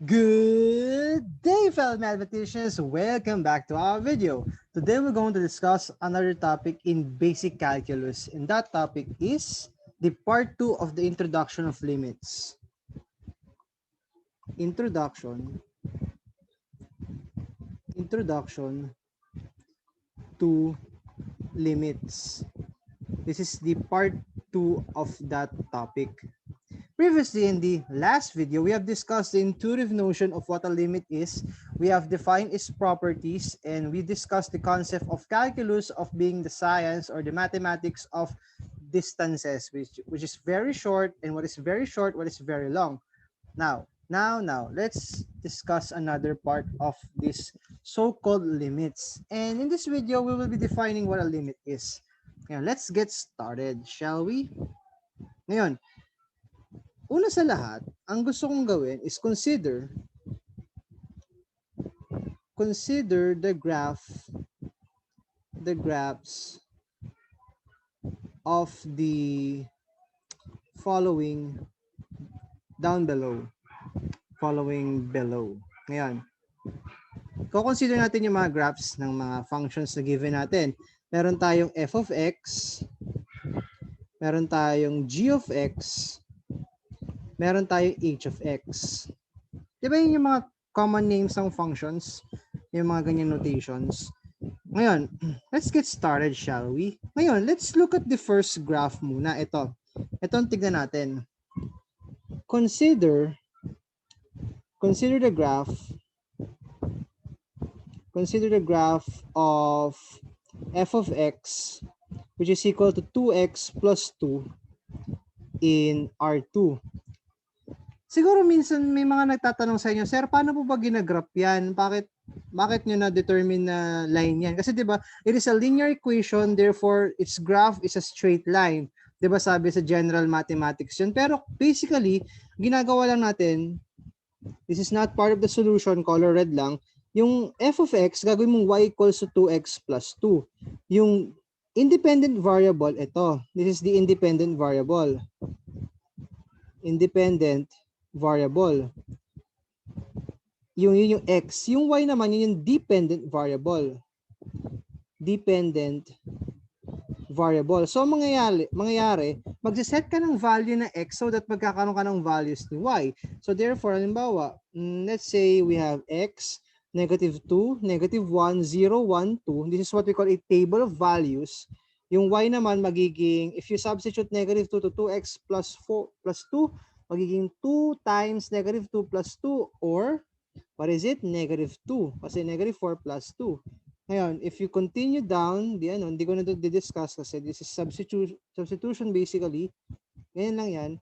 Good day, fellow mathematicians. Welcome back to our video. Today we're going to discuss another topic in basic calculus, and that topic is the part 2 of the introduction of limits. Introduction to limits. This is the part 2 of that topic. Previously, in the last video, we have discussed the intuitive notion of what a limit is. We have defined its properties, and we discussed the concept of calculus of being the science or the mathematics of distances, which is very short, and what is very short, what is very long. Now, let's discuss another part of this so-called limits. And in this video, we will be defining what a limit is. Now, let's get started, shall we? Ngayon, una sa lahat, ang gusto kong gawin is consider the graphs of the following below. Ngayon, consider natin yung mga graphs ng mga functions na given natin. Meron tayong f of x, meron tayong g of x, meron tayong h of x. Diba yun yung mga common names ng functions? Yung mga ganyan notations. Ngayon, let's get started, shall we? Ngayon, let's look at the first graph muna. Ito ang tignan natin. Consider the graph of f of x, which is equal to 2x plus 2 in R2. Siguro minsan may mga nagtatanong sa inyo, sir, paano po ba ginagraph yan? Bakit nyo na-determine na line yan? Kasi diba, it is a linear equation, therefore its graph is a straight line. Diba sabi sa general mathematics yun? Pero basically, ginagawa lang natin, this is not part of the solution, color red lang, yung f of x, gagawin mong y equals to 2x plus 2. Yung independent variable, ito. This is the independent variable. Yung x. Yung y naman, yun yung dependent variable. So, mangyayari, magsiset ka ng value na x so that magkakaroon ka ng values ni y. So, therefore, halimbawa, let's say we have x, -2, -1, 0, 1, 2. This is what we call a table of values. Yung y naman magiging, if you substitute -2 to 2x plus 4 plus 2, magiging 2 times -2 plus 2, or what is it? -2. Kasi -4 plus 2. Ngayon, if you continue down, hindi ko na discuss kasi this is substitution basically. Ngayon lang yan.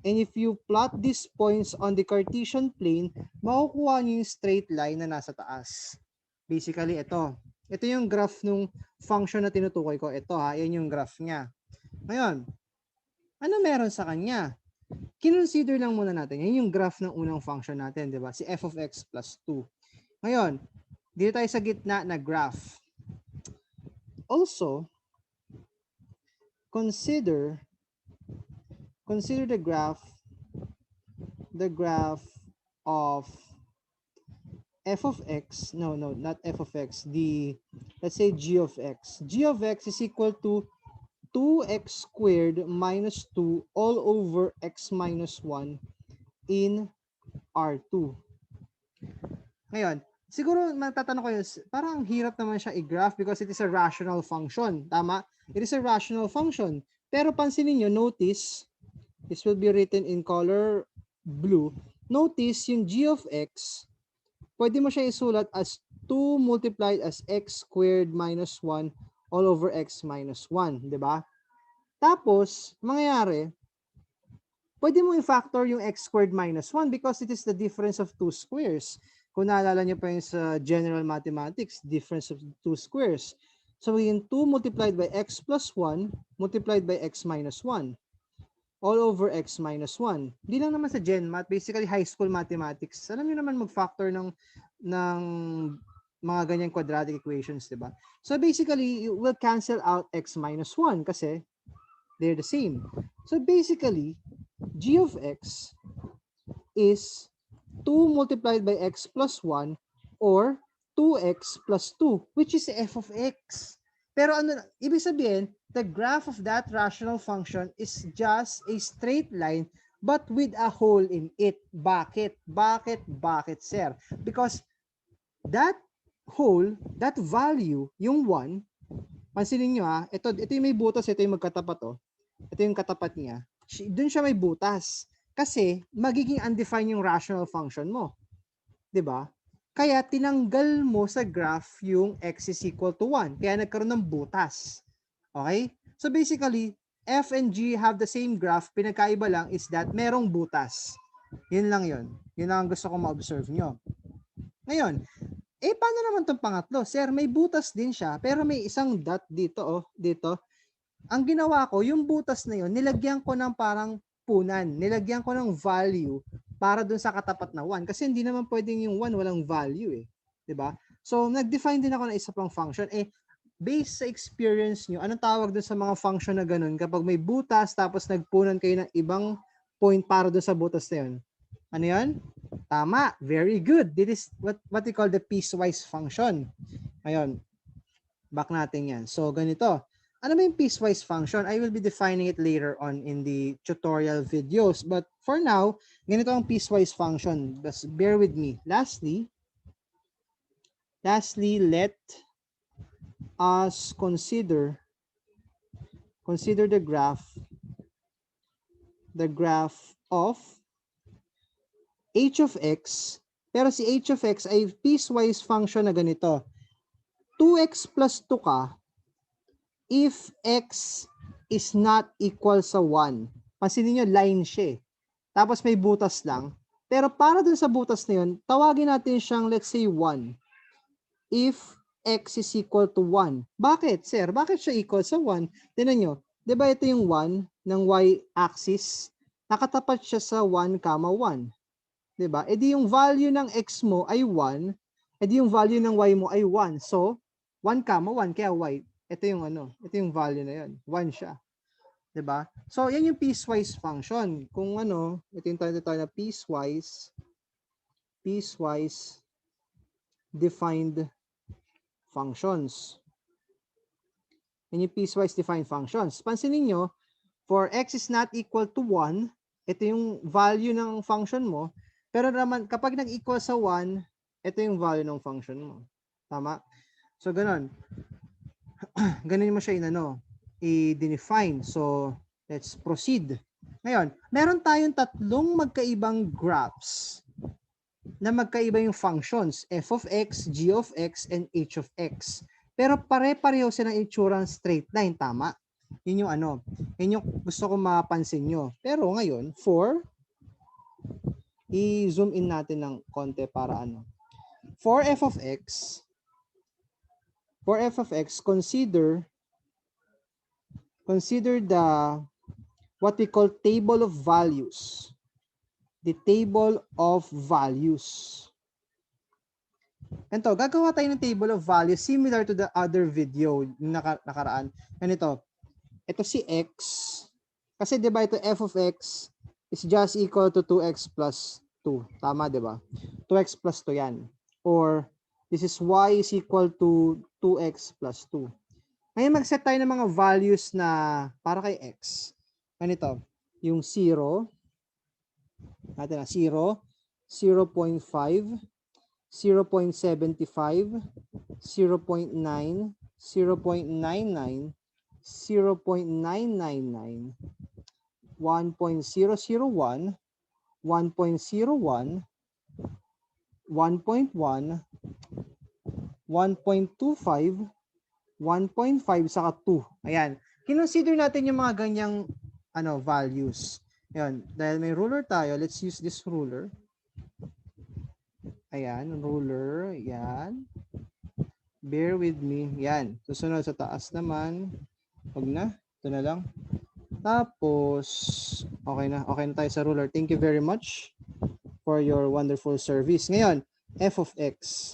And if you plot these points on the Cartesian plane, makukuha niyo yung straight line na nasa taas. Basically, ito. Ito yung graph nung function na tinutukoy ko. Ito yan yung graph niya. Ngayon, ano meron sa kanya? Kinonsider lang muna natin. Yan yung graph ng unang function natin, di ba? Si f of x plus 2. Ngayon, dito tayo sa gitna na graph. Also, consider the graph of f of x, not f of x, let's say g of x. G of x is equal to 2x squared minus 2 all over x minus 1 in R2. Ngayon, siguro matatanong ko yun, parang hirap naman siya i-graph because it is a rational function. Tama? It is a rational function. Pero pansinin nyo, notice, this will be written in color blue. Notice yung g of x, pwede mo siya isulat as 2 multiplied as x squared minus 1 all over x minus 1. Diba? Tapos, mangyayari, pwede mo i-factor yung x squared minus 1 because it is the difference of 2 squares. Kung naalala niyo pa yung sa general mathematics, difference of 2 squares. So, yung 2 multiplied by x plus 1 multiplied by x minus 1 all over x minus 1. Hindi lang naman sa Gen Math, basically high school mathematics. Alam niyo naman mag-factor ng mga ganyang quadratic equations, diba? So basically, you will cancel out x minus 1 kasi they're the same. So basically, g of x is 2 multiplied by x plus 1 or 2x plus 2, which is f of x. Pero ano, ibig sabihin, the graph of that rational function is just a straight line but with a hole in it. Bakit? Bakit, sir? Because that hole, that value, yung 1, pansinin nyo ito yung may butas, ito yung magkatapat Ito yung katapat niya. Doon siya may butas. Kasi magiging undefined yung rational function mo. 'Di ba? Kaya tinanggal mo sa graph yung x is equal to 1. Kaya nagkaroon ng butas. Okay? So basically, f and g have the same graph. Pinagkaiba lang is that merong butas. Yun lang yun. Yun lang ang gusto ko ma-observe nyo. Ngayon, paano naman itong pangatlo? Sir, may butas din siya, pero may isang dot dito, dito. Ang ginawa ko, yung butas na yun, nilagyan ko ng parang punan. Nilagyan ko ng value para dun sa katapat na 1. Kasi hindi naman pwedeng yung 1 walang value Diba? So, nag-define din ako ng isa pang function. Based sa experience nyo, anong tawag dun sa mga function na ganun? Kapag may butas, tapos nagpunan kayo ng ibang point para dun sa butas na yun. Ano yun? Tama. Very good. This is what we call the piecewise function. Ngayon, back natin yan. So, ganito. Ano ba yung piecewise function? I will be defining it later on in the tutorial videos. But for now, ganito ang piecewise function. Just bear with me. Lastly, let us consider the graph of h of x. Pero si h of x ay piecewise function na ganito. 2x plus 2 ka if x is not equal sa 1. Pansinin nyo, line siya Tapos may butas lang. Pero para dun sa butas na yun, tawagin natin siyang, let's say, 1. If x is equal to 1. Bakit, sir? Bakit siya equal sa 1? Tignan nyo. Diba ito yung 1 ng y-axis? Nakatapat siya sa 1, 1. Diba? E di yung value ng x mo ay 1. E di yung value ng y mo ay 1. So, 1, 1. Kaya y. Ito yung value na yun. 1 siya. 'Di ba? So, yan yung piecewise function. Kung ito yung tayo na piecewise defined functions. Yan yung piecewise defined functions. Pansinin nyo, for x is not equal to 1, ito yung value ng function mo. Pero naman, kapag nag-equal sa 1, ito yung value ng function mo. Tama? So, ganun. Ganun mo siya i-define. So, let's proceed. Ngayon, meron tayong tatlong magkaibang graphs na magkaiba yung functions, f of x, g of x, and h of x. Pero pare-pareho silang itsura ng straight line, tama? Yun yung yun yung gusto ko mapansin nyo. Pero ngayon, i-zoom in natin ng konti para For f of x, consider the what we call table of values. The table of values. Ganito, gagawa tayo ng table of values similar to the other video yung nakaraan. Ganito, ito si x. Kasi diba ito f of x is just equal to 2x plus 2. Tama, diba? 2x plus 2 yan. Or this is y is equal to 2x plus 2. Ngayon mag-set tayo ng mga values na para kay x. Ganito, yung 0, 0, 0.5, 0.75, 0.9, 0.99, 0.999, 0.999, 1.001, 1.01, 1.1, 1.25, 1.5 saka 2. Ayan. Kinonsider natin yung mga ganyang values. Ayan. Dahil may ruler tayo, let's use this ruler. Ayan, ruler. Ayan. Bear with me. Ayan. Susunod sa taas naman. Huwag na. Ito na lang. Tapos, okay na. Okay na tayo sa ruler. Thank you very much for your wonderful service. Ngayon, f of x.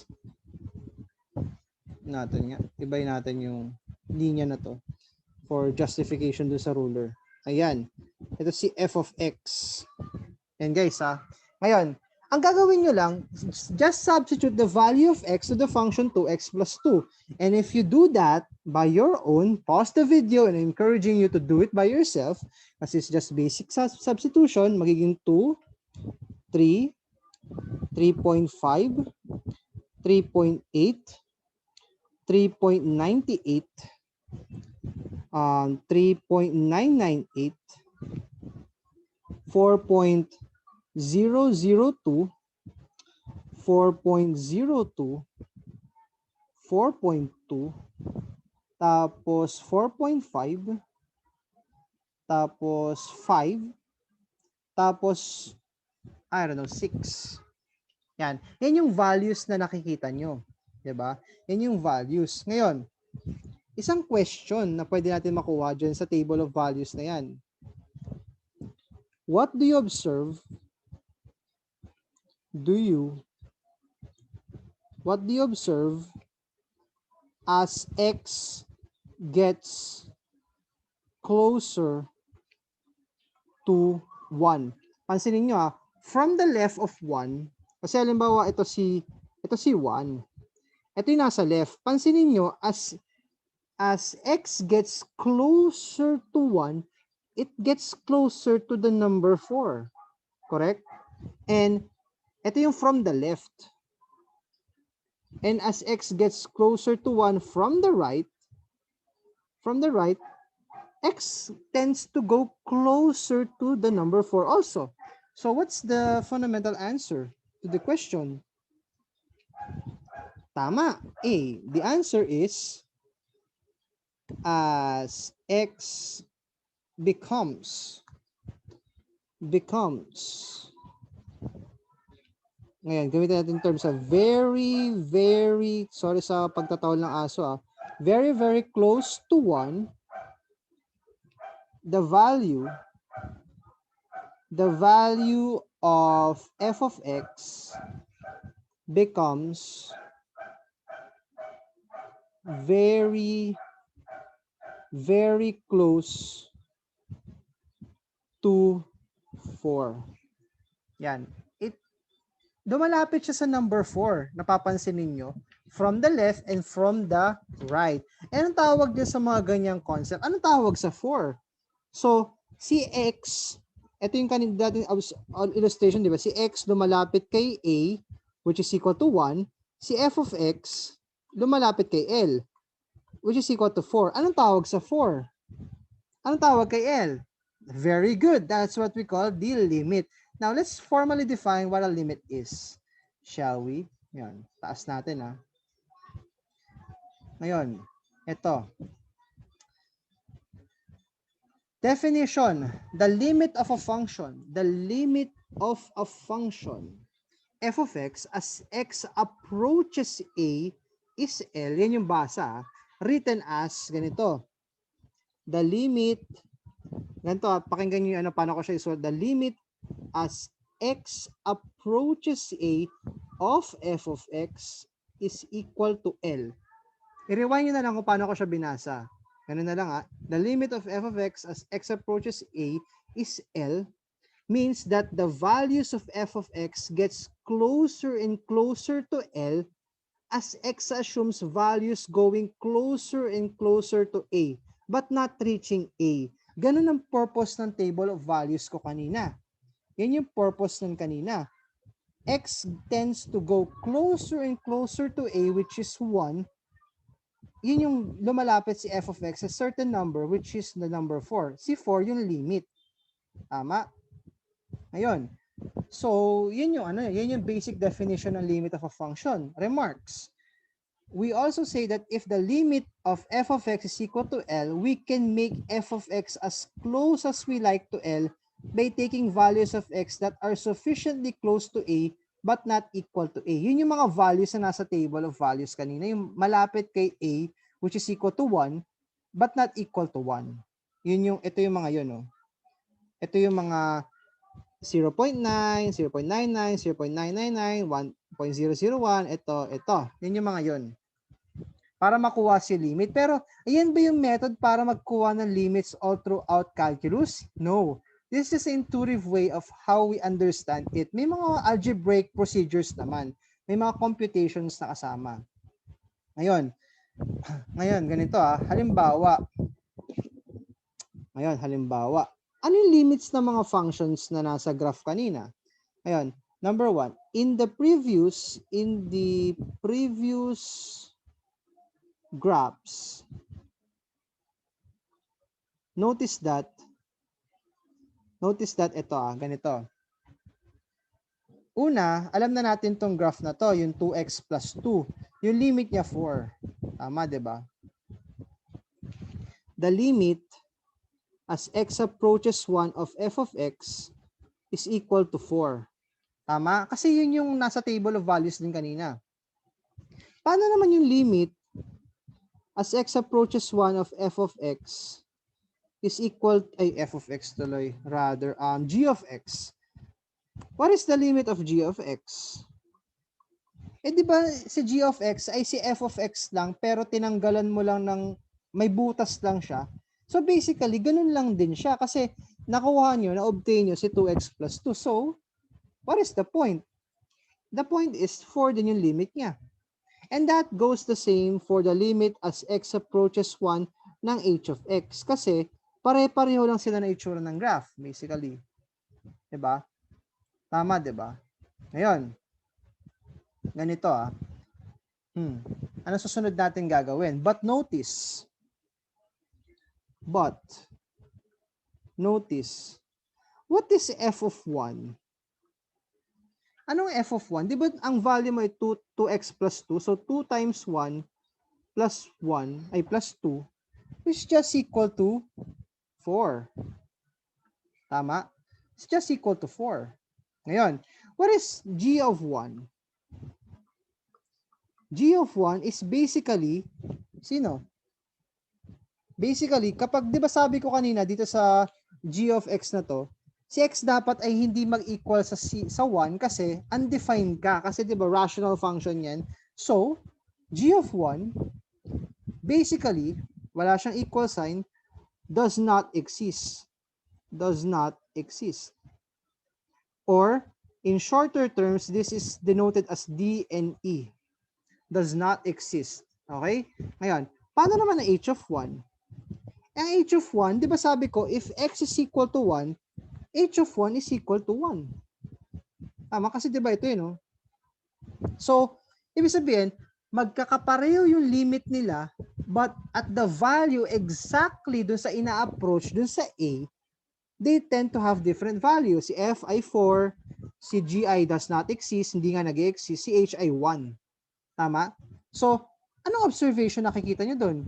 Natin nga. Ibay natin yung linya na to for justification dun sa ruler. Ayan. Ito si f of x. Ayan guys Ngayon, ang gagawin nyo lang, just substitute the value of x to the function 2x plus 2. And if you do that by your own, pause the video and encouraging you to do it by yourself, kasi it's just basic substitution, magiging 2, 3, 3.5, 3.8, 3.98, 3.998, 4.002, 4.02, 4.2, tapos 4.5, tapos 5, tapos, I don't know, 6. Yan. Yan yung values na nakikita nyo. Diba? Yan yung values. Ngayon, isang question na pwede natin makuha dyan sa table of values na yan. What do you observe? What do you observe as x gets closer to 1? Pansinin nyo from the left of 1, kasi halimbawa ito si 1. Ito yung nasa left. Pansinin nyo, as x gets closer to 1, it gets closer to the number 4. Correct? And ito yung from the left. And as x gets closer to 1 from the right, x tends to go closer to the number 4 also. So what's the fundamental answer to the question? Tama. A. The answer is as x becomes. Ngayon, gamitin natin in terms of very, very, sorry sa pagtatawal ng aso, very, very close to 1, the value of f of x becomes very, very close to 4. Yan. Dumalapit siya sa number 4. Napapansin ninyo? From the left and from the right. And anong tawag din sa mga ganyang concept? Anong tawag sa 4? So, si x, ito yung kanina dating illustration, di ba? Si x lumalapit kay a, which is equal to 1. Si f of x, lumalapit kay L, which is equal to 4. Anong tawag sa 4? Anong tawag kay L? Very good. That's what we call the limit. Now, let's formally define what a limit is. Shall we? Yan. Taas natin, Ngayon, ito. Definition. The limit of a function. The limit of a function. F of x as x approaches a is L. Yan yung basa. Written as ganito. The limit, ganito, pakinggan nyo paano ko siya isulat. The limit as x approaches a of f of x is equal to L. I-rewind nyo na lang kung paano ko siya binasa. Ganun na lang The limit of f of x as x approaches a is L means that the values of f of x gets closer and closer to L as x assumes values going closer and closer to a but not reaching a. Ganun ang purpose ng table of values ko kanina. Yan yung purpose ng kanina. X tends to go closer and closer to a, which is 1. Yun yung lumalapit si f of x, a certain number, which is the number 4. Si 4 yung limit. Tama? Ngayon. So, yun yung basic definition ng limit of a function. Remarks. We also say that if the limit of f of x is equal to L, we can make f of x as close as we like to L by taking values of x that are sufficiently close to a but not equal to a. Yun yung mga values na nasa table of values kanina. Yung malapit kay a, which is equal to 1, but not equal to 1. Ito yung mga yun. Ito yung mga 0.9, 0.99, 0.999, 1.001, ito. Yun yung mga yun. Para makuha si limit. Pero, ayan ba yung method para magkuha ng limits all throughout calculus? No. This is an intuitive way of how we understand it. May mga algebraic procedures naman. May mga computations na kasama. Ngayon, ganito halimbawa. Ano yung limits ng mga functions na nasa graph kanina? Ngayon, number 1, in the previous graphs, notice that ito ganito. Una, alam na natin tong graph na to, yung 2x plus 2. Yung limit niya 4. Tama, 'di ba? The limit as x approaches 1 of f of x is equal to 4. Tama? Kasi yun yung nasa table of values din kanina. Paano naman yung limit as x approaches 1 of f of x is equal f of x tuloy, rather g of x. What is the limit of g of x? Di ba si g of x ay si f of x lang pero tinanggalan mo lang ng may butas lang siya. So basically, ganun lang din siya kasi nakuha nyo, na-obtain nyo si 2x plus 2. So, what is the point? The point is 4 din yung limit niya. And that goes the same for the limit as x approaches 1 ng h of x. Kasi pare-pareho lang sila na itsura ng graph, basically. Diba? Tama, diba? Ngayon, ganito ano susunod natin gagawin? But notice, what is f of 1? Anong f of 1? Di ba ang value mo ay 2x plus 2? So 2 times 1 plus 1 ay plus 2, which is just equal to 4. Tama? It's just equal to 4. Ngayon, what is g of 1? G of 1 is basically, sino? Basically, kapag, di ba sabi ko kanina dito sa g of x na to, si x dapat ay hindi mag-equal sa 1 kasi undefined ka. Kasi di ba rational function yan. So, g of 1, basically, wala siyang equal sign, does not exist. Does not exist. Or, in shorter terms, this is denoted as D and E. Does not exist. Okay? Ngayon, paano naman ang h of 1? Ang h of 1, di ba sabi ko, if x is equal to 1, h of 1 is equal to 1. Tama? Kasi di ba ito yun, no? So, ibig sabihin, magkakapareho yung limit nila, but at the value exactly dun sa ina-approach, dun sa a, they tend to have different values. Si f ay 4, si g ay does not exist, hindi nga nag-exist, si h ay 1. Tama? So, anong observation nakikita nyo dun?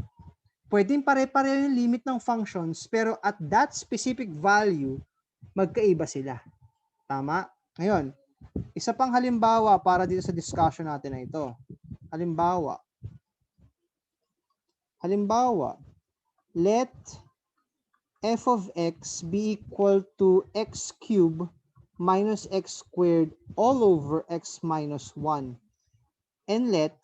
Pwedeng pare-pareho yung limit ng functions, pero at that specific value, magkaiba sila. Tama? Ngayon, isa pang halimbawa para dito sa discussion natin na ito. Halimbawa, let f of x be equal to x cubed minus x squared all over x minus 1. And let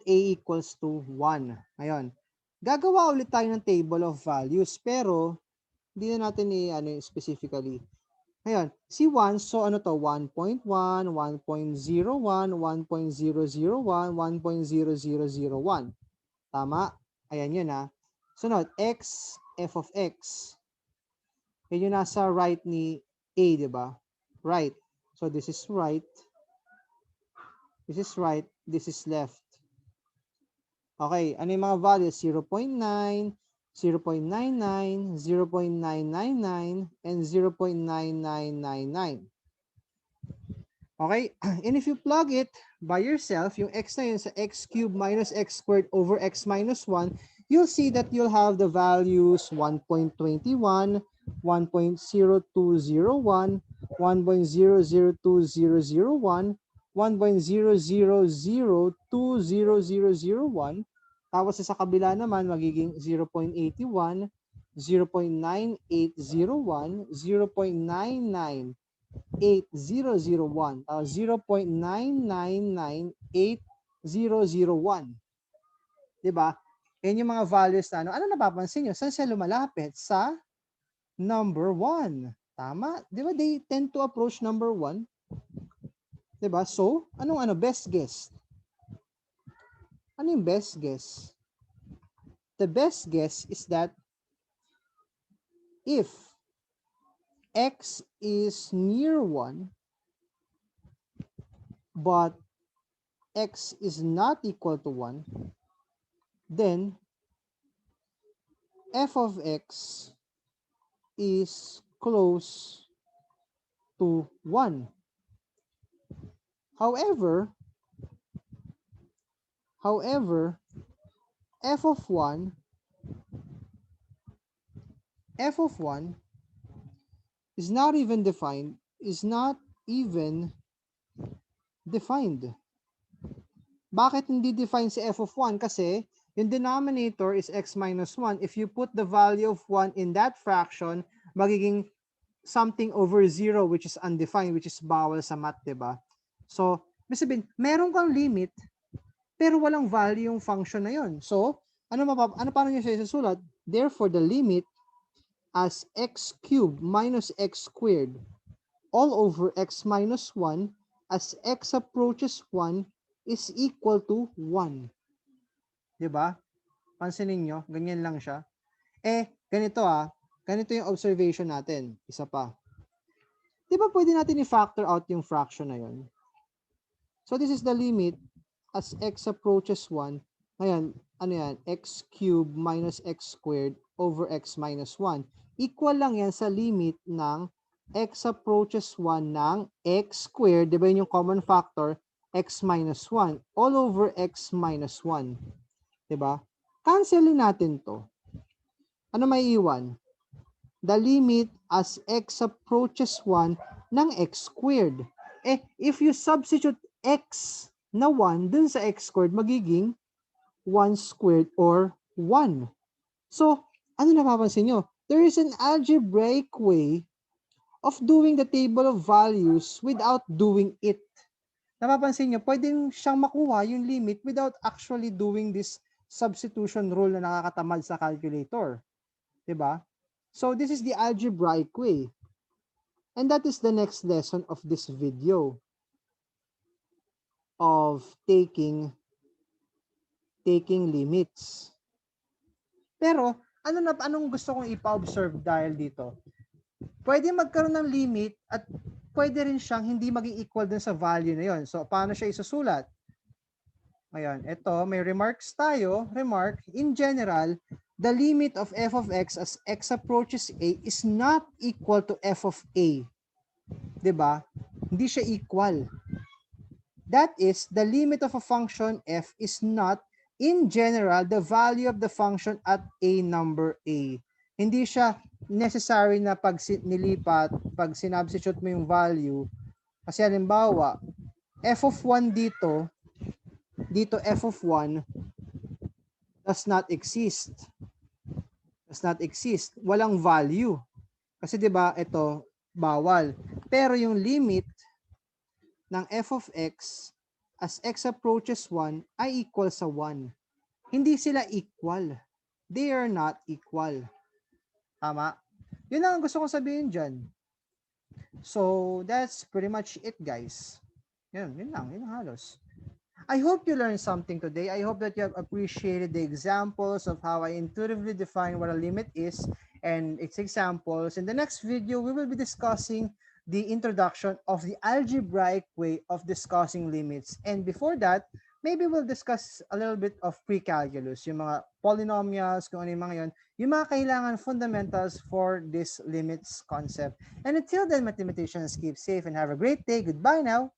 a equals to 1. Ngayon, gagawa ulit tayo ng table of values pero hindi na natin specifically. Ngayon, si 1, so ano to? 1.1, 1.01, 1.001, 1.0001. Tama? Ayan yun Sunod, x, f of x. Yan yung nasa right ni a, di ba? Right. So this is right. This is right. This is left. Okay, ano yung mga values? 0.9, 0.99, 0.999, and 0.9999. Okay, and if you plug it by yourself, yung x na yun sa x cubed minus x squared over x minus 1, you'll see that you'll have the values 1.21, 1.0201, 1.002001, 1.0002001. Tapos sa kabila naman, magiging 0.81, 0.9801, 0.99801, 0.999801. Diba? Yan yung mga values na ano napapansin nyo? Saan siya lumalapit? Sa number 1. Tama? Di ba they tend to approach number 1? Di ba? So, anong best guess? Ano yung best guess? The best guess is that if x is near 1, but x is not equal to 1, then f of x is close to 1. However, f of 1 is not even defined, Bakit hindi defined si f of 1? Kasi yung denominator is x minus 1. If you put the value of 1 in that fraction, magiging something over 0 which is undefined, which is bawal sa math, diba? So, ibig sabihin, meron kang limit, pero walang value yung function na yun. So, paano nyo siya isusulat? Therefore, the limit as x cubed minus x squared all over x minus 1 as x approaches 1 is equal to 1. Diba? Pansinin nyo, ganyan lang siya. Ganito ganito yung observation natin. Isa pa. Diba pwede natin i-factor out yung fraction na yun? So this is the limit as x approaches 1. Ngayon, ano yan? X cubed minus x squared over x minus 1. Equal lang yan sa limit ng x approaches 1 ng x squared. Diba yun yung common factor? X minus 1 all over x minus 1. Diba? Cancelin natin to. Ano may iwan? The limit as x approaches 1 ng x squared. If you substitute x na 1 dun sa x squared, magiging 1 squared or 1. So, ano napapansin nyo? There is an algebraic way of doing the table of values without doing it. Napapansin nyo, pwedeng siyang makuha yung limit without actually doing this substitution rule na nakakatamad sa calculator. Diba? So, this is the algebraic way. And that is the next lesson of this video of taking limits. Pero, anong gusto kong ipa-observe dahil dito? Pwede magkaroon ng limit at pwede rin siyang hindi maging equal dun sa value na yon. So, paano siya isusulat? Ngayon, ito, may remarks tayo. Remark, in general, the limit of f of x as x approaches a is not equal to f of a. Diba? Hindi siya equal. That is, the limit of a function f is not, in general, the value of the function at a number a. Hindi siya necessary na pag nilipat, pag sinubstitute mo yung value, kasi halimbawa, f of 1 dito f of 1 does not exist. Walang value. Kasi 'di ba ito bawal. Pero yung limit ng f of x as x approaches 1 ay equal sa 1. Hindi sila equal. They are not equal. Tama? Yun lang ang gusto kong sabihin dyan. So, that's pretty much it, guys. Yun lang halos. I hope you learned something today. I hope that you have appreciated the examples of how I intuitively define what a limit is and its examples. In the next video, we will be discussing the introduction of the algebraic way of discussing limits. And before that, maybe we'll discuss a little bit of pre-calculus, yung mga polynomials, kung ano yung mga yun, yung mga kailangan fundamentals for this limits concept. And until then, mathematicians, keep safe and have a great day. Goodbye now.